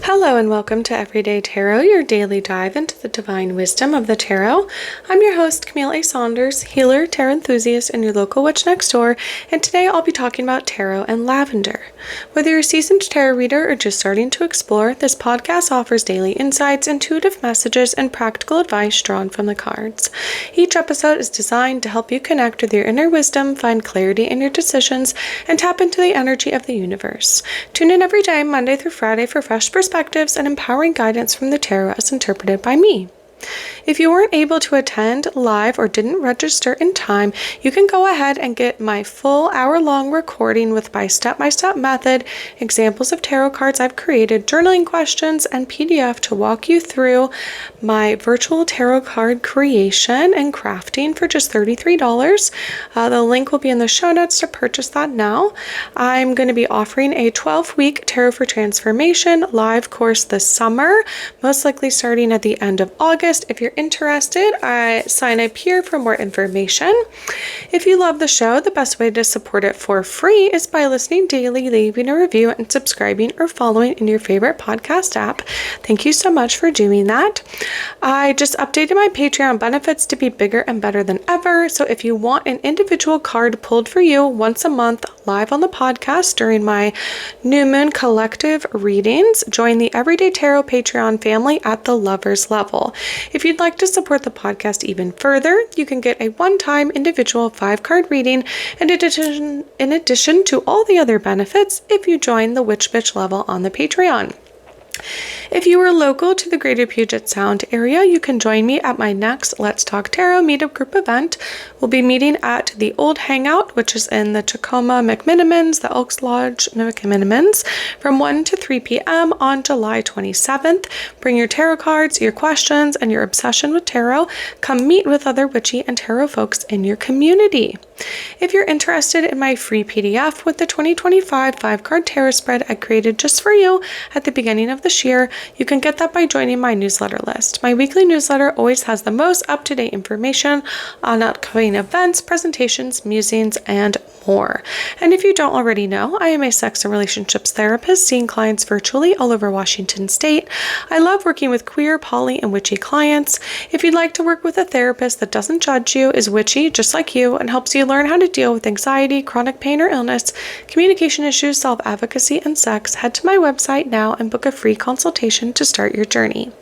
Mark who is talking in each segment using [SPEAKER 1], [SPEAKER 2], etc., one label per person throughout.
[SPEAKER 1] Hello and welcome to Everyday Tarot, your daily dive into the divine wisdom of the tarot. I'm your host, Camille A. Saunders, healer, tarot enthusiast, and your local witch next door, and today I'll be talking about tarot and lavender. Whether you're a seasoned tarot reader or just starting to explore, this podcast offers daily insights, intuitive messages, and practical advice drawn from the cards. Each episode is designed to help you connect with your inner wisdom, find clarity in your decisions, and tap into the energy of the universe. Tune in every day, Monday through Friday, for fresh perspectives and empowering guidance from the tarot as interpreted by me. If you weren't able to attend live or didn't register in time, you can go ahead and get my full hour-long recording with my step-by-step method, examples of tarot cards I've created, journaling questions, and PDF to walk you through my virtual tarot card creation and crafting for just $33. The link will be in the show notes to purchase that now. I'm going to be offering a 12-week Tarot for Transformation live course this summer, most likely starting at the end of August. If you're interested, sign up here for more information. If you love the show, the best way to support it for free is by listening daily, leaving a review, and subscribing or following in your favorite podcast app. Thank you so much for doing that. I just updated my Patreon benefits to be bigger and better than ever. So if you want an individual card pulled for you once a month live on the podcast during my New Moon Collective readings, join the Everyday Tarot Patreon family at the Lovers level. If you'd like to support the podcast even further, you can get a one-time individual 5-card reading in addition to all the other benefits if you join the Witch Bitch level on the Patreon. If you are local to the Greater Puget Sound area, you can join me at my next Let's Talk Tarot meetup group event. We'll be meeting at the Old Hangout, which is in the Tacoma McMinimans, the Elks Lodge McMinimans, from 1 to 3 p.m. on July 27th. Bring your tarot cards, your questions, and your obsession with tarot. Come meet with other witchy and tarot folks in your community. If you're interested in my free PDF with the 2025 5-card tarot spread I created just for you at the beginning of this year, you can get that by joining my newsletter list. My weekly newsletter always has the most up-to-date information on upcoming events, presentations, musings, and more. And if you don't already know, I am a sex and relationships therapist seeing clients virtually all over Washington State. I love working with queer, poly, and witchy clients. If you'd like to work with a therapist that doesn't judge you, is witchy just like you, and helps you learn how to deal with anxiety, chronic pain or illness, communication issues, self-advocacy, and sex, head to my website now and book a free consultation to start your journey.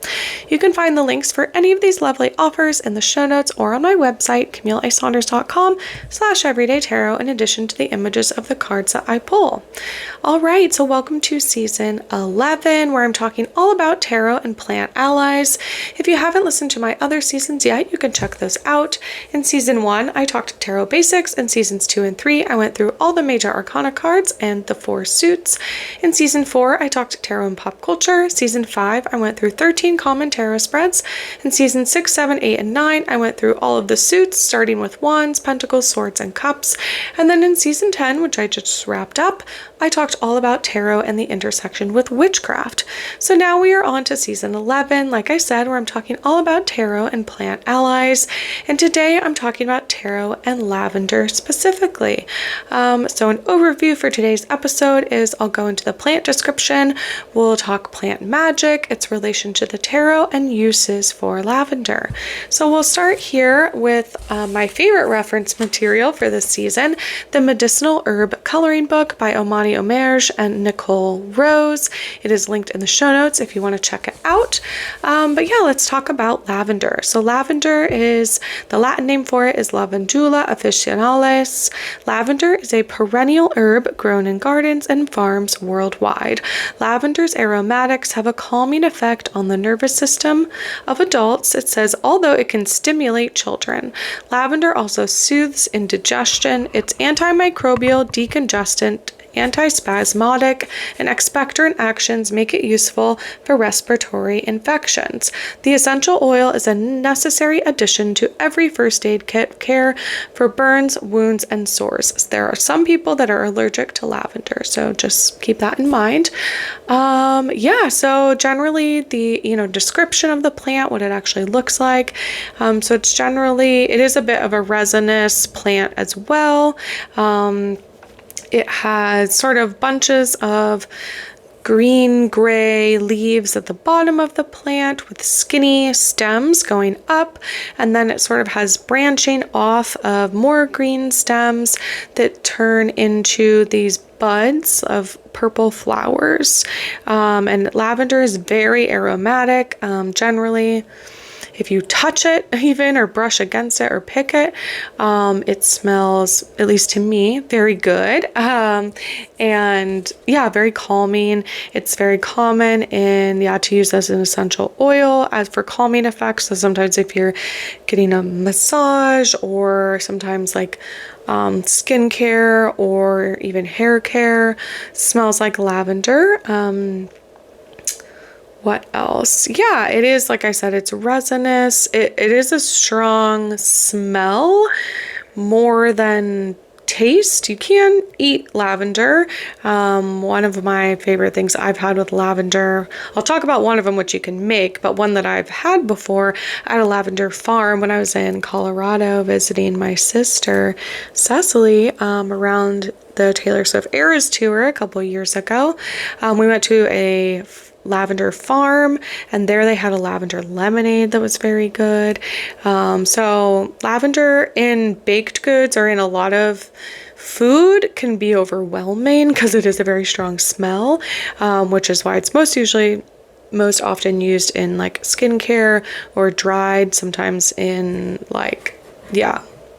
[SPEAKER 1] You can find the links for any of these lovely offers in the show notes or on my website, CamilleASaunders.com/everydaytarot, in addition to the images of the cards that I pull. All right, so welcome to season 11, where I'm talking all about tarot and plant allies. If you haven't listened to my other seasons yet, you can check those out. In season 1, I talked tarot basics. In seasons 2 and 3, I went through all the major arcana cards and the 4 suits. In season 4, I talked tarot and pop culture. Season 5, I went through 13 common tarot spreads. In season 6, 7, 8, and 9, I went through all of the suits, starting with wands, pentacles, swords, and cups. And then in season 10, which I just wrapped up, I talked all about tarot and the intersection with witchcraft. So now we are on to season 11, like I said, where I'm talking all about tarot and plant allies. And today I'm talking about tarot and lavender specifically. So an overview for today's episode is I'll go into the plant description, we'll talk plant magic, its relation to the tarot, and uses for lavender. So we'll start here with my favorite reference material for this season, the Medicinal Herb Coloring Book by Omani Omerge and Nicole Rose. It is linked in the show notes if you want to check it out. But yeah, let's talk about lavender. So lavender is, the Latin name for it is Lavandula officinalis. Lavender is a perennial herb grown in gardens and farms worldwide. Lavender's aromatics have a calming effect on the nervous system of adults. It says, although it can stimulate children. Lavender also soothes indigestion. It's antimicrobial, decongestant, antispasmodic, and expectorant actions make it useful for respiratory infections. The essential oil is a necessary addition to every first aid kit care for burns, wounds, and sores. There are some people that are allergic to lavender, so just keep that in mind. So generally the description of the plant, what it actually looks like. So it is a bit of a resinous plant as well. It has sort of bunches of green gray leaves at the bottom of the plant with skinny stems going up, and then it sort of has branching off of more green stems that turn into these buds of purple flowers. And lavender is very aromatic. Generally, if you touch it even or brush against it or pick it, it smells, at least to me, very good. And yeah, very calming. It's very common to use as an essential oil as for calming effects. So sometimes if you're getting a massage, or sometimes like skincare or even hair care, smells like lavender. What else? Yeah, it is, like I said, it's resinous. It is a strong smell more than taste. You can eat lavender. One of my favorite things I've had with lavender, I'll talk about one of them which you can make, but one that I've had before at a lavender farm when I was in Colorado visiting my sister Cecily around the Taylor Swift Eras tour a couple years ago. We went to a lavender farm, and there they had a lavender lemonade that was very good. So lavender in baked goods or in a lot of food can be overwhelming because it is a very strong smell, which is why it's most often used in like skincare or dried, sometimes in like,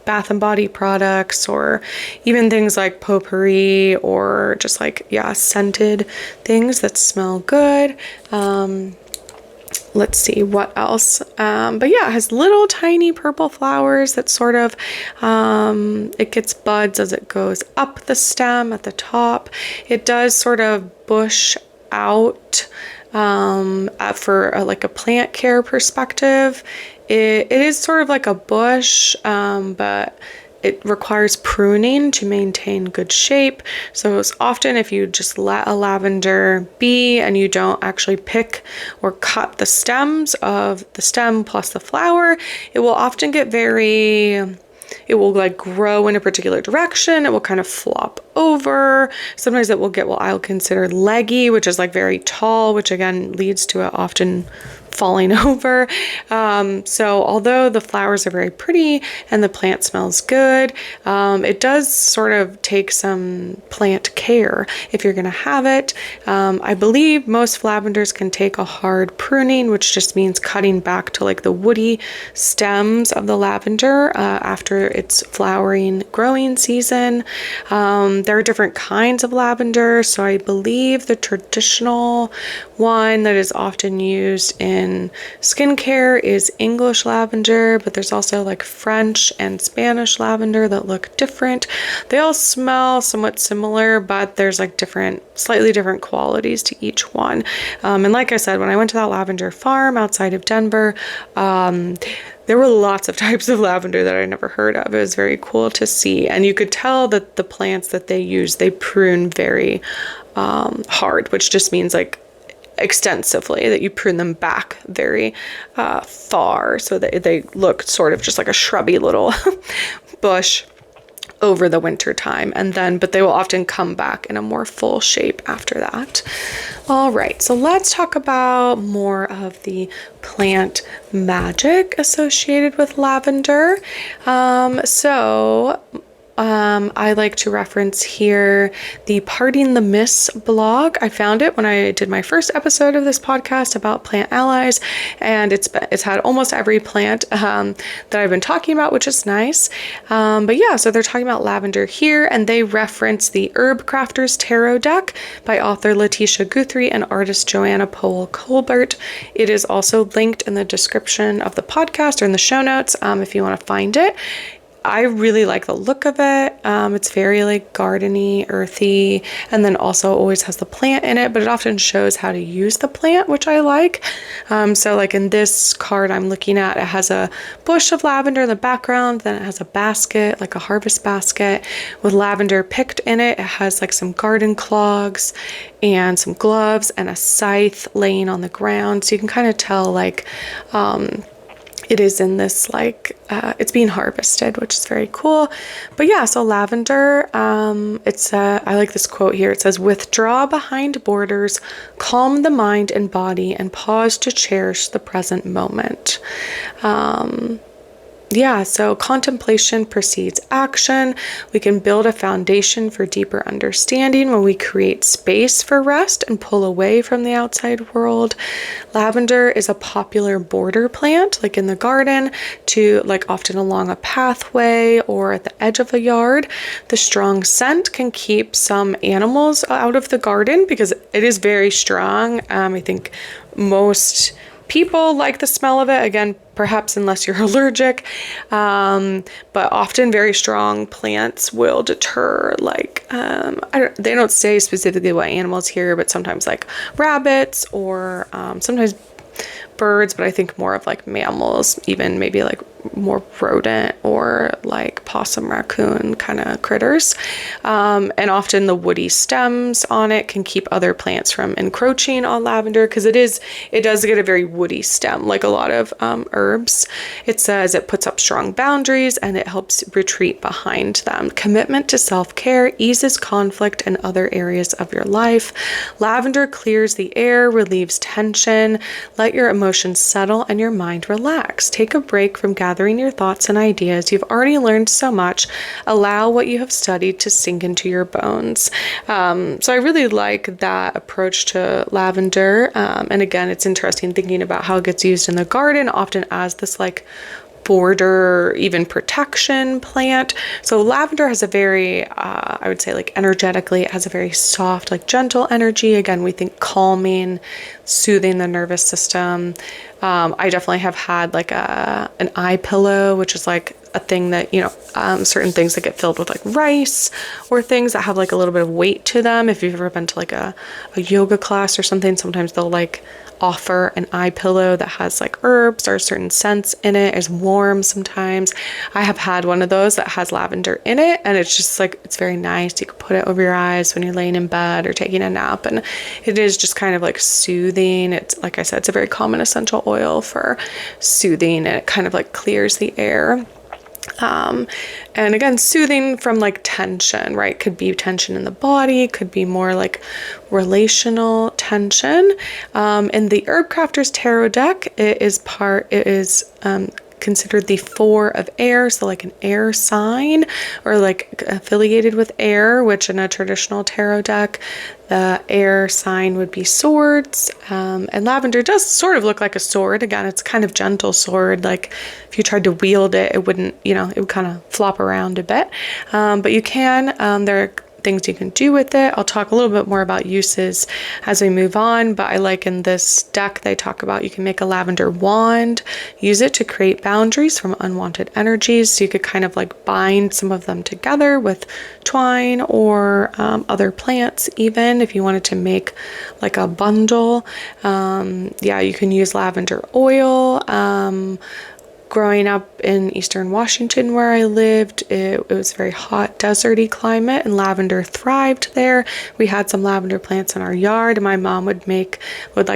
[SPEAKER 1] Bath and Body products, or even things like potpourri, or just like, scented things that smell good. Let's see what else. But yeah, it has little tiny purple flowers that sort of, it gets buds as it goes up the stem at the top. It does sort of bush out for like a plant care perspective. It is sort of like a bush, but it requires pruning to maintain good shape. So it's often if you just let a lavender be and you don't actually pick or cut the stems of the stem plus the flower, it will often get it will like grow in a particular direction. It will kind of flop over. Sometimes it will get what I'll consider leggy, which is like very tall, which again leads to it often falling over. So although the flowers are very pretty and the plant smells good, it does sort of take some plant care if you're going to have it. I believe most lavenders can take a hard pruning, which just means cutting back to like the woody stems of the lavender after its flowering growing season. There are different kinds of lavender. So I believe the traditional one that is often used in skincare is English lavender, but there's also like French and Spanish lavender that look different. They all smell somewhat similar, but there's like slightly different qualities to each one. And like I said, when I went to that lavender farm outside of Denver, there were lots of types of lavender that I never heard of. It was very cool to see. And you could tell that the plants that they use, they prune very hard, which just means like extensively, that you prune them back very far so that they look sort of just like a shrubby little bush over the winter time, but they will often come back in a more full shape after that. All right, so let's talk about more of the plant magic associated with lavender. I like to reference here the Parting the Mists blog. I found it when I did my first episode of this podcast about plant allies, and it's had almost every plant that I've been talking about, which is nice. But yeah, so they're talking about lavender here, and they reference the Herb Crafters Tarot deck by author Letitia Guthrie and artist Joanna Powell Colbert. It is also linked in the description of the podcast or in the show notes if you want to find it. I really like the look of it. It's very like gardeny, earthy, and then also always has the plant in it, but it often shows how to use the plant, which I like. So like in this card I'm looking at, it has a bush of lavender in the background, then it has a basket, like a harvest basket with lavender picked in it. It has like some garden clogs and some gloves and a scythe laying on the ground. So you can kind of tell like, it is in this like, it's being harvested, which is very cool. But yeah, so lavender, it's, I like this quote here. It says, withdraw behind borders, calm the mind and body, and pause to cherish the present moment. Yeah, so contemplation precedes action. We can build a foundation for deeper understanding when we create space for rest and pull away from the outside world. Lavender is a popular border plant, like in the garden, to like often along a pathway or at the edge of a yard. The strong scent can keep some animals out of the garden because it is very strong. I think most people like the smell of it, again, perhaps unless you're allergic, but often very strong plants will deter, like, they don't say specifically what animals here, but sometimes like rabbits or sometimes birds, but I think more of like mammals, even maybe like more rodent or like possum, raccoon kind of critters. And often the woody stems on it can keep other plants from encroaching on lavender because it does get a very woody stem, like a lot of herbs. It says it puts up strong boundaries and it helps retreat behind them. Commitment to self-care eases conflict in other areas of your life. Lavender clears the air, relieves tension. Let your emotions settle and your mind relax. Take a break from gathering your thoughts and ideas. You've already learned so much. Allow what you have studied to sink into your bones. So I really like that approach to lavender. And again, it's interesting thinking about how it gets used in the garden, often as this like border, even protection plant. So lavender has a very, I would say like energetically, it has a very soft, like gentle energy. Again, we think calming, soothing the nervous system. I definitely have had like an eye pillow, which is like a thing that, certain things that get filled with like rice or things that have like a little bit of weight to them. If you've ever been to like a yoga class or something, sometimes they'll like offer an eye pillow that has like herbs or certain scents in it. It's warm sometimes. I have had one of those that has lavender in it, and it's just like, it's very nice. You can put it over your eyes when you're laying in bed or taking a nap, and it is just kind of like soothing. It's, like I said, it's a very common essential oil for soothing, and it kind of like clears the air. And again, soothing from like tension, right? Could be tension in the body, could be more like relational tension. In the Herb Crafter's Tarot deck, it is considered the 4 of air, so like an air sign or like affiliated with air, which in a traditional tarot deck, the air sign would be swords. And lavender does sort of look like a sword. Again, it's kind of gentle sword. Like if you tried to wield it, it wouldn't, it would kind of flop around a bit. But you can, there are things you can do with it. I'll talk a little bit more about uses as we move on, but I like in this deck they talk about you can make a lavender wand, use it to create boundaries from unwanted energies. So you could kind of like bind some of them together with twine or other plants, even if you wanted to make like a bundle. You can use lavender oil. Growing up in Eastern Washington where I lived, it was a very hot, deserty climate, and lavender thrived there. We had some lavender plants in our yard, and my mom would like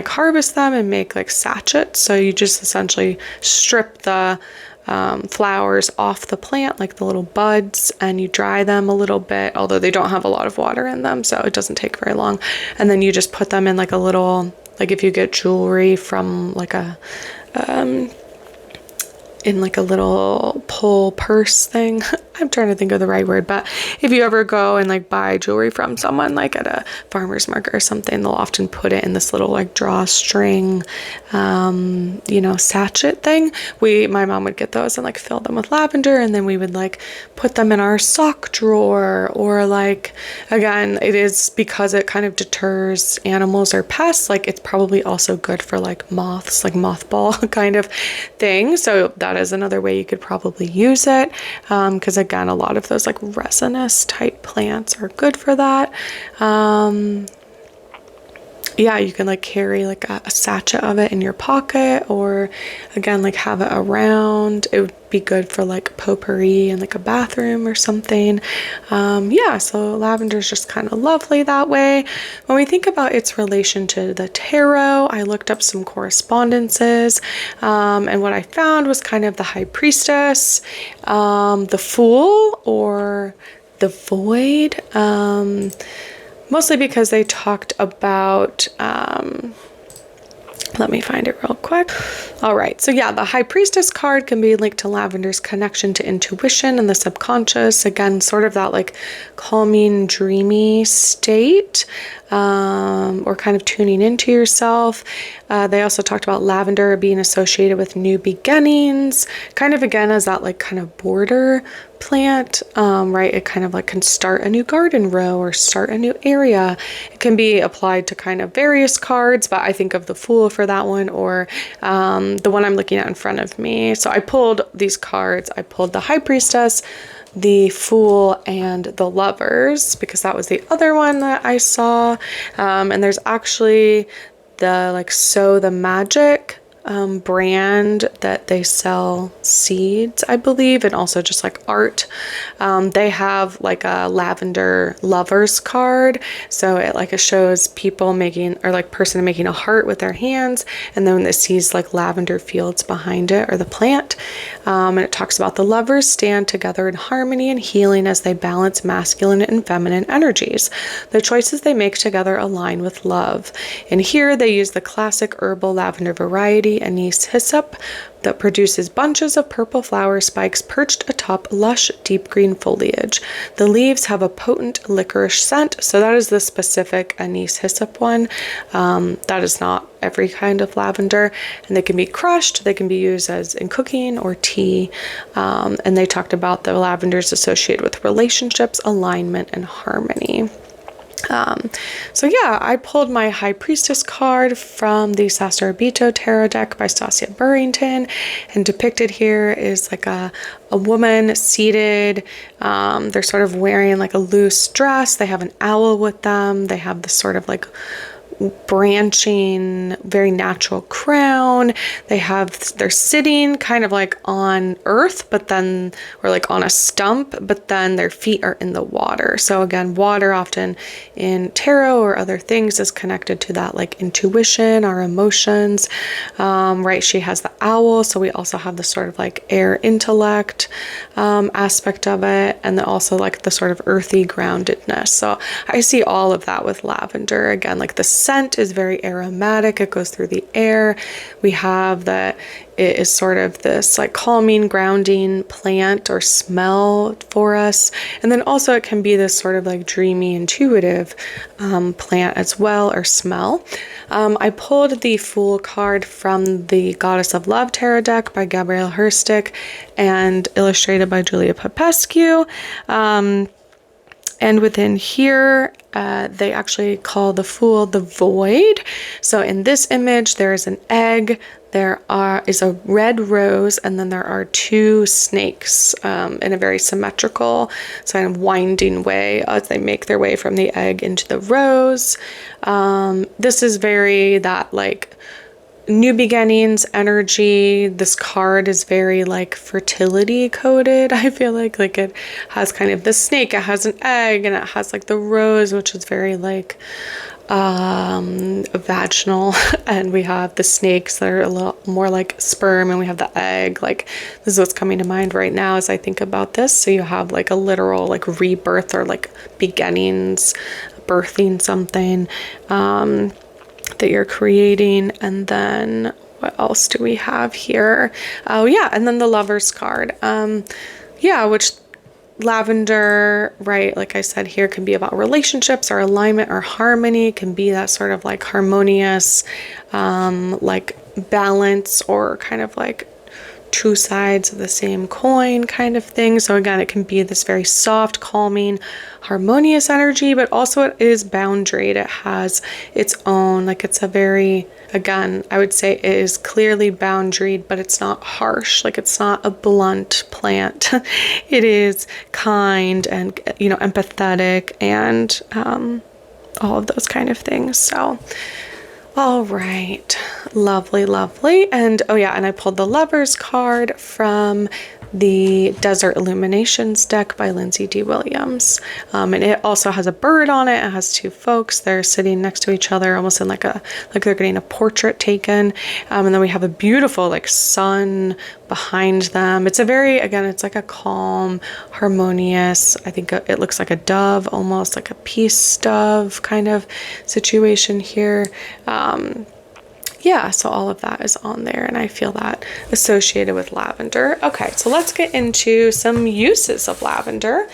[SPEAKER 1] harvest them and make like sachets. So you just essentially strip the flowers off the plant, like the little buds, and you dry them a little bit, although they don't have a lot of water in them, so it doesn't take very long. And then you just put them in like a little, like if you get jewelry from like in like a little pull purse thing. I'm trying to think of the right word, but if you ever go and like buy jewelry from someone like at a farmer's market or something, they'll often put it in this little like drawstring, sachet thing. My mom would get those and like fill them with lavender, and then we would like put them in our sock drawer, or like, again, it is because it kind of deters animals or pests. Like it's probably also good for like moths, like mothball kind of thing. So that is another way you could probably use it. Because again, a lot of those like resinous type plants are good for that. yeah, you can like carry like a sachet of it in your pocket, or again, like have it around. It would be good for like potpourri in like a bathroom or something. Yeah, so lavender is just kind of lovely that way. When we think about its relation to the tarot, I looked up some correspondences, and what I found was kind of the High Priestess, the Fool, or the Void. Mostly because they talked about, let me find it real quick. All right, so yeah, the High Priestess card can be linked to lavender's connection to intuition and the subconscious. Again, sort of that like calming, dreamy state, or kind of tuning into yourself. They also talked about lavender being associated with new beginnings, kind of again as that like kind of border plant, right? It kind of like can start a new garden row or start a new area. It can be applied to kind of various cards, but I think of the Fool for that one, or the one I'm looking at in front of me. So I pulled these cards. I pulled the High Priestess, the Fool, and the Lovers, because that was the other one that I saw. And there's actually the like So the Magic brand that they sell seeds, I believe, and also just like art. They have like a lavender lovers card, so it shows people making, or like person making a heart with their hands, and then it sees like lavender fields behind it, or the plant. And it talks about the lovers stand together in harmony and healing as they balance masculine and feminine energies. The choices they make together align with love. And here they use the classic herbal lavender variety, anise hyssop, that produces bunches of purple flower spikes perched atop lush deep green foliage. The leaves have a potent licorice scent, so that is the specific anise hyssop one. That is not every kind of lavender, and they can be crushed, they can be used as in cooking or tea. And they talked about the lavenders associated with relationships, alignment, and harmony. So yeah, I pulled my High Priestess card from the Sastorabito Tarot deck by Stasia Burrington, and depicted here is like a woman seated. They're sort of wearing like a loose dress. They have an owl with them. They have this sort of like branching, very natural crown. They're sitting kind of like on earth, but then, or like on a stump, but then their feet are in the water. So again, water often in tarot or other things is connected to that like intuition, our emotions, right? She has the owl, so we also have the sort of like air intellect aspect of it, and then also like the sort of earthy groundedness. So I see all of that with lavender. Again, like the scent is very aromatic. It goes through the air. We have that it is sort of this like calming, grounding plant or smell for us. And then also it can be this sort of like dreamy, intuitive plant as well, or smell. I pulled the Fool card from the Goddess of Love Tarot deck by Gabrielle Herstick and illustrated by Julia Popescu. And within here, they actually call the Fool the Void. So in this image, there is an egg, there is a red rose, and then there are two snakes in a very symmetrical, kind of winding way as they make their way from the egg into the rose. This is very that like new beginnings energy. This card is very like fertility coded. I feel like it has kind of the snake, it has an egg, and it has like the rose, which is very like vaginal, and we have the snakes that are a little more like sperm, and we have the egg. Like this is what's coming to mind right now as I think about this. So you have like a literal like rebirth, or like beginnings, birthing something that you're creating. And then what else do we have here? Oh yeah, and then the Lovers card. Yeah, which lavender, right, like I said here, can be about relationships or alignment or harmony. It can be that sort of like harmonious like balance, or kind of like two sides of the same coin kind of thing. So again, it can be this very soft, calming, harmonious energy, but also it is boundaried. It has its own, like it's a very, again, I would say it is clearly boundaried, but it's not harsh. Like it's not a blunt plant. It is kind and, you know, empathetic, and all of those kind of things. So All right, lovely, lovely. And oh yeah, and I pulled the Lovers card from the Desert Illuminations deck by Lindsay D. Williams. And it also has a bird on it. It has two folks. They're sitting next to each other, almost in like they're getting a portrait taken. And then we have a beautiful like sun behind them. It's a very, again, it's like a calm, harmonious, I think it looks like a dove, almost like a peace dove kind of situation here. Yeah, so all of that is on there, and I feel that associated with lavender. Okay, so let's get into some uses of lavender.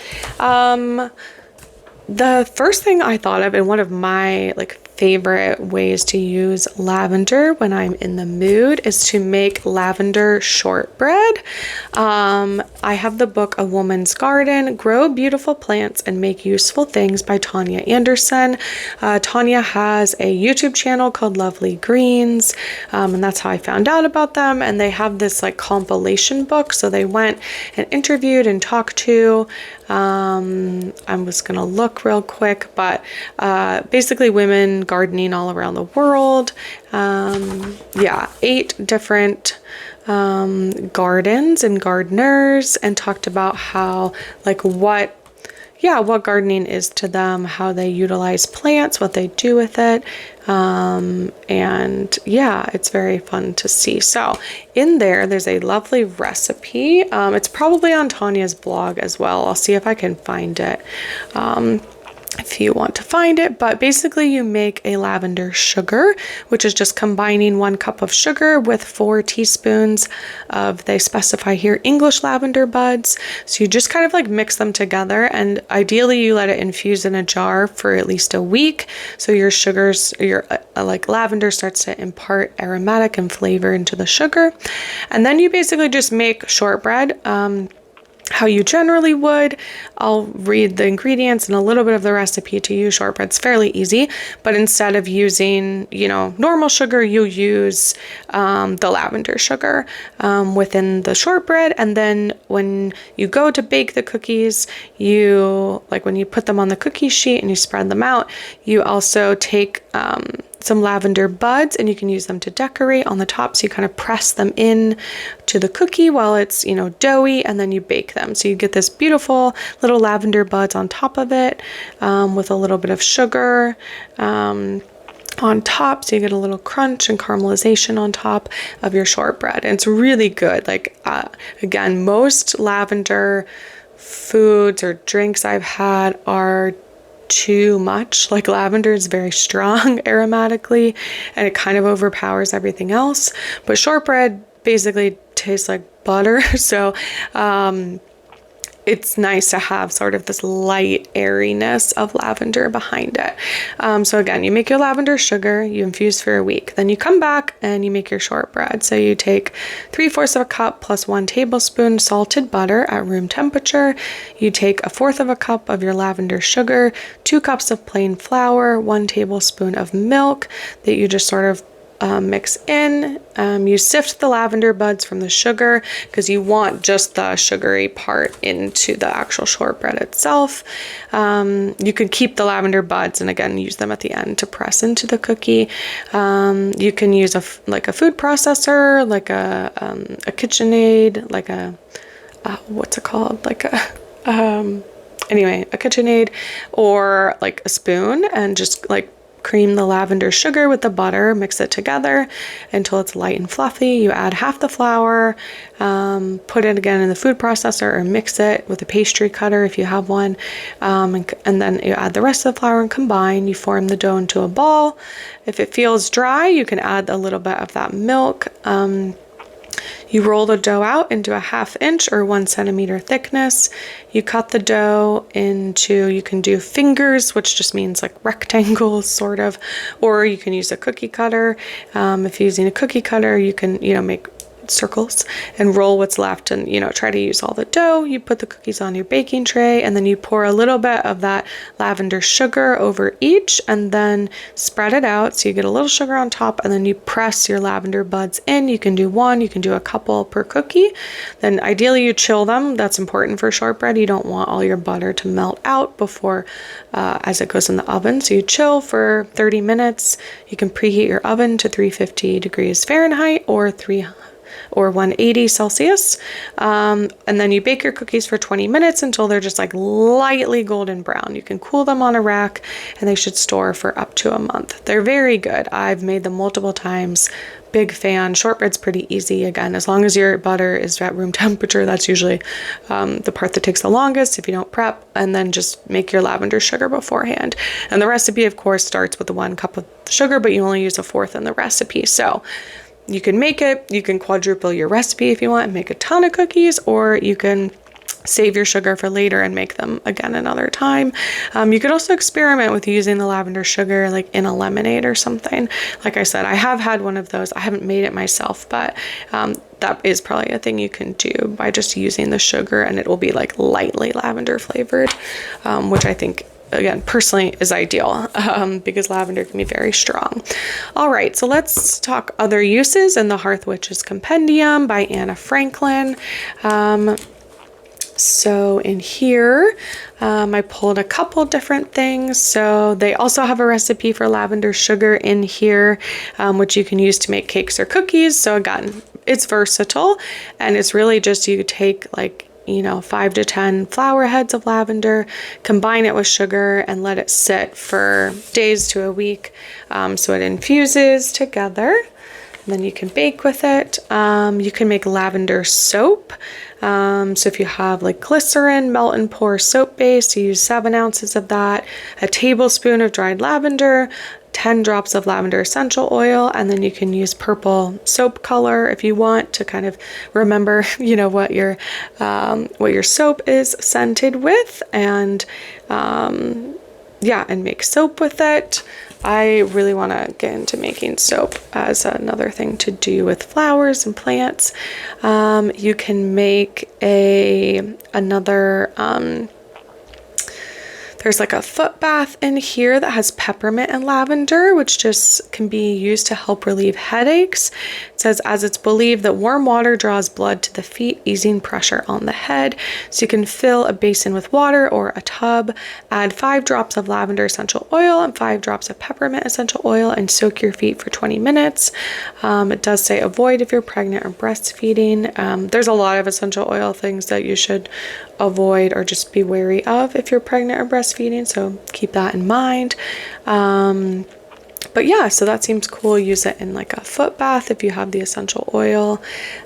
[SPEAKER 1] The first thing I thought of, and one of my like favorite ways to use lavender when I'm in the mood, is to make lavender shortbread. I have the book A Woman's Garden, Grow Beautiful Plants and Make Useful Things by Tanya Anderson. Tanya has a YouTube channel called Lovely Greens, and that's how I found out about them. And they have this like compilation book, so they went and interviewed and talked to, I was gonna look real quick, but basically women gardening all around the world. Yeah, 8 different gardens and gardeners, and talked about how like what gardening is to them, how they utilize plants, what they do with it. And yeah, it's very fun to see. So in there's a lovely recipe. It's probably on Tanya's blog as well. I'll see if I can find it. If you want to find it, but basically you make a lavender sugar, which is just combining 1 cup of sugar with 4 teaspoons of, they specify here, English lavender buds. So you just kind of like mix them together, and ideally you let it infuse in a jar for at least a week. So your like lavender starts to impart aromatic and flavor into the sugar. And then you basically just make shortbread, how you generally would. I'll read the ingredients and a little bit of the recipe to use shortbread. It's fairly easy, but instead of using, normal sugar, you use the lavender sugar within the shortbread. And then when you go to bake the cookies, when you put them on the cookie sheet and you spread them out, you also take some lavender buds, and you can use them to decorate on the top. So you kind of press them in to the cookie while it's, doughy, and then you bake them. So you get this beautiful little lavender buds on top of it, with a little bit of sugar on top, so you get a little crunch and caramelization on top of your shortbread. And it's really good. Like, again, most lavender foods or drinks I've had are too much. Like, lavender is very strong aromatically, and it kind of overpowers everything else. But shortbread basically tastes like butter. So it's nice to have sort of this light airiness of lavender behind it. So again, you make your lavender sugar, you infuse for a week, then you come back and you make your shortbread. So you take 3/4 of a cup plus 1 tablespoon salted butter at room temperature. You take 1/4 of a cup of your lavender sugar, 2 cups of plain flour, 1 tablespoon of milk that you just sort of mix in. You sift the lavender buds from the sugar, because you want just the sugary part into the actual shortbread itself. You could keep the lavender buds and again use them at the end to press into the cookie. You can use a food processor, like a KitchenAid, like a what's it called, like a anyway, a KitchenAid, or like a spoon, and just like cream the lavender sugar with the butter, mix it together until it's light and fluffy. You add half the flour, put it again in the food processor, or mix it with a pastry cutter if you have one, and then you add the rest of the flour and combine. You form the dough into a ball. If it feels dry, you can add a little bit of that milk. You roll the dough out into a 1/2 inch or 1 centimeter thickness. You cut the dough into, you can do fingers, which just means like rectangles sort of, or you can use a cookie cutter. If you're using a cookie cutter, you can, make circles and roll what's left, and try to use all the dough. You put the cookies on your baking tray, and then you pour a little bit of that lavender sugar over each, and then spread it out so you get a little sugar on top, and then you press your lavender buds in. You can do one, you can do a couple per cookie. Then ideally you chill them. That's important for shortbread. You don't want all your butter to melt out before as it goes in the oven. So you chill for 30 minutes. You can preheat your oven to 350 degrees Fahrenheit or 180 Celsius. And then you bake your cookies for 20 minutes until they're just like lightly golden brown. You can cool them on a rack, and they should store for up to a month. They're very good. I've made them multiple times. Big fan. Shortbread's pretty easy. Again, as long as your butter is at room temperature, that's usually the part that takes the longest if you don't prep, and then just make your lavender sugar beforehand. And the recipe, of course, starts with the 1 cup of sugar, but you only use 1/4 in the recipe. So you can make it, you can quadruple your recipe if you want and make a ton of cookies, or you can save your sugar for later and make them again another time. You could also experiment with using the lavender sugar like in a lemonade or something. Like I said, I have had one of those. I haven't made it myself, but that is probably a thing you can do by just using the sugar, and it will be like lightly lavender flavored, which I think, again, personally is ideal because lavender can be very strong. All right, so let's talk other uses in the Hearth Witch's Compendium by Anna Franklin. So in here, I pulled a couple different things. So they also have a recipe for lavender sugar in here, which you can use to make cakes or cookies. So again, it's versatile, and it's really just you take like 5 to 10 flower heads of lavender, combine it with sugar, and let it sit for days to a week so it infuses together. And then you can bake with it. You can make lavender soap. So if you have like glycerin, melt and pour soap base, you use 7 ounces of that, a tablespoon of dried lavender, 10 drops of lavender essential oil, and then you can use purple soap color if you want to kind of remember, what your soap is scented with, and and make soap with it. I really want to get into making soap as another thing to do with flowers and plants. You can make another there's like a foot bath in here that has peppermint and lavender, which just can be used to help relieve headaches. It says, as it's believed that warm water draws blood to the feet, easing pressure on the head. So you can fill a basin with water or a tub, add 5 drops of lavender essential oil and 5 drops of peppermint essential oil, and soak your feet for 20 minutes. It does say avoid if you're pregnant or breastfeeding. There's a lot of essential oil things that you should avoid or just be wary of if you're pregnant or breastfeeding, so keep that in mind. But yeah, so that seems cool. Use it in like a foot bath if you have the essential oil.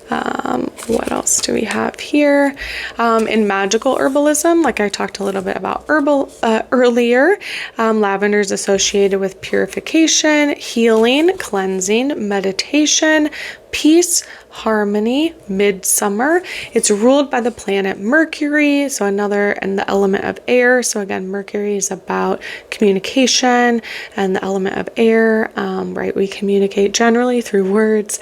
[SPEAKER 1] What else do we have here? In magical herbalism, like I talked a little bit about earlier, lavender is associated with purification, healing, cleansing, meditation, peace, harmony, midsummer. It's ruled by the planet Mercury, so and the element of air. So again, Mercury is about communication, and the element of air, right? We communicate generally through words.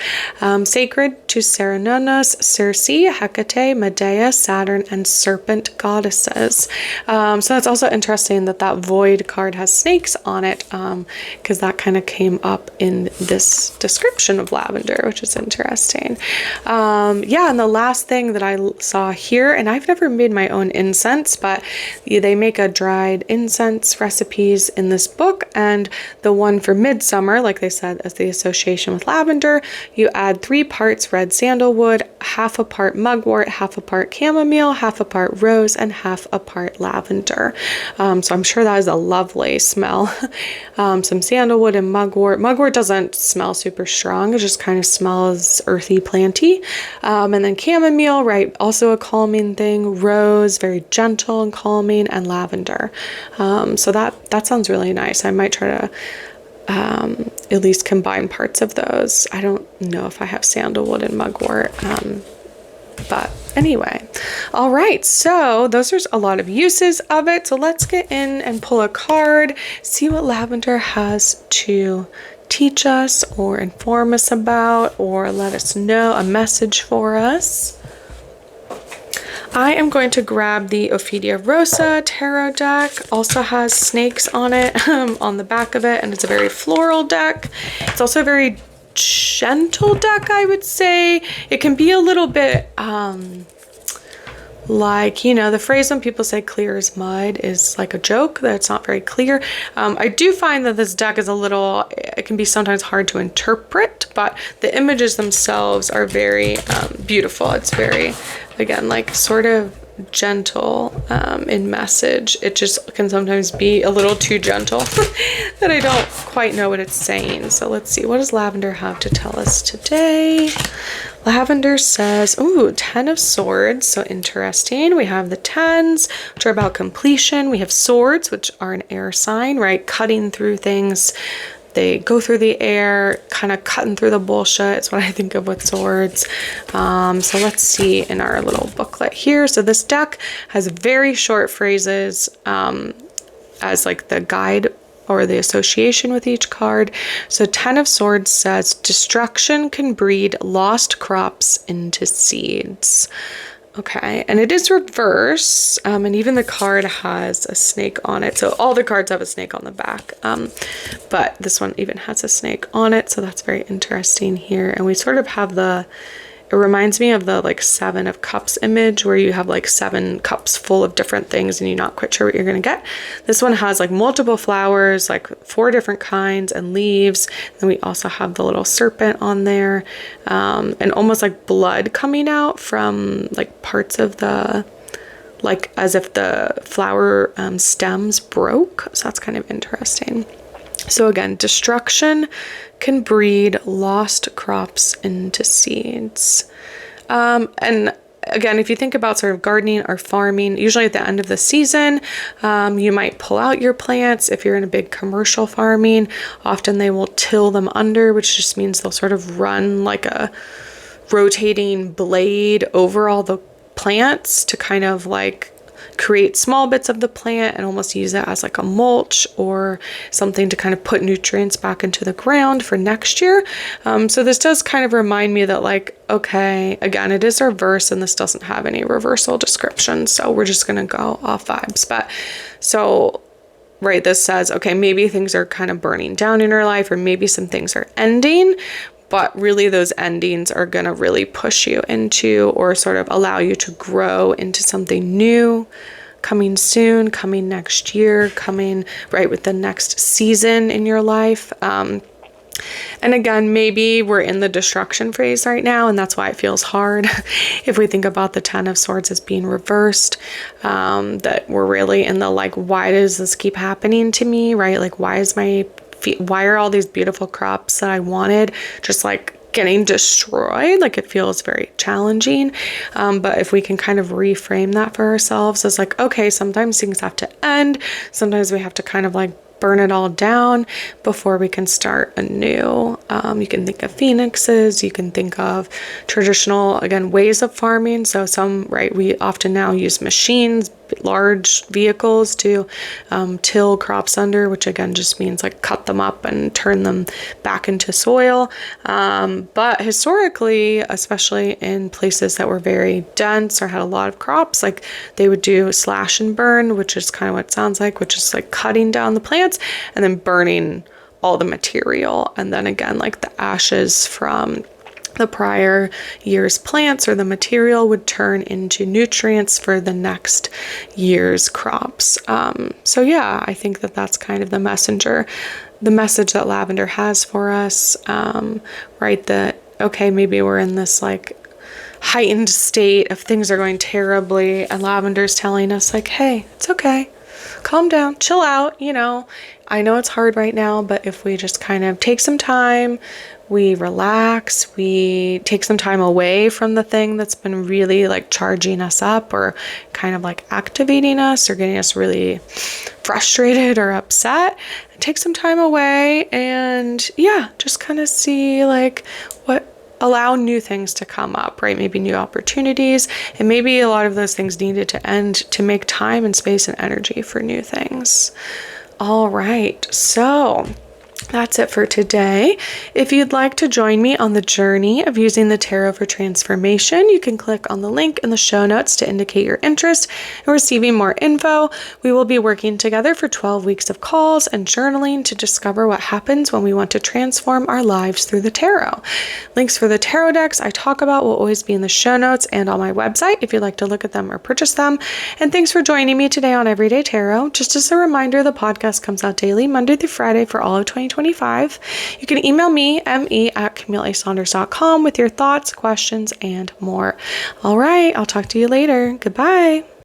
[SPEAKER 1] Sacred to Cernunnos, Circe, Hecate, Medea, Saturn, and serpent goddesses. So that's also interesting that void card has snakes on it, because that kind of came up in this description of lavender, which is interesting. And the last thing that I saw here, and I've never made my own incense, but they make a dried incense recipes in this book, and the one for midsummer, like they said, as the association with lavender, you add 3 parts red sandalwood, half a part mugwort, half a part chamomile, half a part rose, and half a part lavender. So I'm sure that is a lovely smell. Some sandalwood and mugwort. Mugwort doesn't smell super strong. It just kind of smells earthy, planty. And then chamomile, right? Also a calming thing. Rose, very gentle and calming, and lavender. So that sounds really nice. I might try to at least combine parts of those. I don't know if I have sandalwood and mugwort, but anyway. All right, so those are a lot of uses of it. So let's get in and pull a card, see what lavender has to teach us or inform us about or let us know, a message for us. I am going to grab the Ophidia Rosa tarot deck. Also has snakes on it, on the back of it, and it's a very floral deck. It's also a very gentle deck, I would say. It can be a little bit like, you know, the phrase when people say clear as mud is like a joke, that it's not very clear. I do find that this deck is a little, it can be sometimes hard to interpret, but the images themselves are very beautiful. It's very, again, like sort of gentle in message. It just can sometimes be a little too gentle that I don't quite know what it's saying. So let's see, what does Lavender have to tell us today? Lavender says, ooh, 10 of Swords, so interesting. We have the 10s, which are about completion. We have Swords, which are an air sign, right? Cutting through things. They go through the air, kind of cutting through the bullshit. It's what I think of with swords. So let's see in our little booklet here. So this deck has very short phrases as like the guide or the association with each card. So 10 of Swords says, destruction can breed lost crops into seeds. Okay, and it is reverse, and even the card has a snake on it. So all the cards have a snake on the back, but this one even has a snake on it, so that's very interesting here. And we sort of have the, it reminds me of the like 7 of Cups image where you have like 7 cups full of different things and you're not quite sure what you're gonna get. This one has like multiple flowers, like 4 different kinds and leaves. And we also have the little serpent on there, and almost like blood coming out from like parts of the, like as if the flower stems broke. So that's kind of interesting. So again, destruction can breed lost crops into seeds. And again, if you think about sort of gardening or farming, usually at the end of the season, you might pull out your plants. If you're in a big commercial farming, often they will till them under, which just means they'll sort of run like a rotating blade over all the plants to kind of like create small bits of the plant and almost use it as like a mulch or something to kind of put nutrients back into the ground for next year. So this does kind of remind me that like, okay, again, it is reverse and this doesn't have any reversal description. So we're just going to go off vibes. But so, right, this says, okay, maybe things are kind of burning down in our life or maybe some things are ending. But really those endings are going to really push you into or sort of allow you to grow into something new, coming soon, coming next year, coming right with the next season in your life. And again, maybe we're in the destruction phase right now, and that's why it feels hard. If we think about the 10 of Swords as being reversed, that we're really in the like, why does this keep happening to me, right? Like, why are all these beautiful crops that I wanted just like getting destroyed? Like it feels very challenging. But if we can kind of reframe that for ourselves as like, okay, sometimes things have to end. Sometimes we have to kind of like burn it all down before we can start anew. You can think of phoenixes, you can think of traditional, again, ways of farming. So some, right, we often now use machines, large vehicles to till crops under, which again just means like cut them up and turn them back into soil. But historically, especially in places that were very dense or had a lot of crops, like they would do slash and burn, which is kind of what it sounds like, which is like cutting down the plants and then burning all the material. And then again, like the ashes from the prior year's plants or the material would turn into nutrients for the next year's crops. So yeah, I think that that's kind of the message that Lavender has for us, right? That, okay, maybe we're in this like heightened state of things are going terribly, and Lavender's telling us like, hey, it's okay. Calm down, chill out, you know. I know it's hard right now, but if we just kind of take some time, we relax, we take some time away from the thing that's been really like charging us up or kind of like activating us or getting us really frustrated or upset, take some time away and yeah, just kind of see like allow new things to come up, right? Maybe new opportunities, and maybe a lot of those things needed to end to make time and space and energy for new things. All right, so That's it for today. If you'd like to join me on the journey of using the tarot for transformation, you can click on the link in the show notes to indicate your interest in receiving more info. We will be working together for 12 weeks of calls and journaling to discover what happens when we want to transform our lives through the tarot. Links for the tarot decks I talk about will always be in the show notes and on my website if you'd like to look at them or purchase them. And thanks for joining me today on Everyday Tarot. Just as a reminder, the podcast comes out daily, Monday through Friday for all of 2025. You can email me, me@CamilleASaunders.com with your thoughts, questions, and more. All right, I'll talk to you later. Goodbye.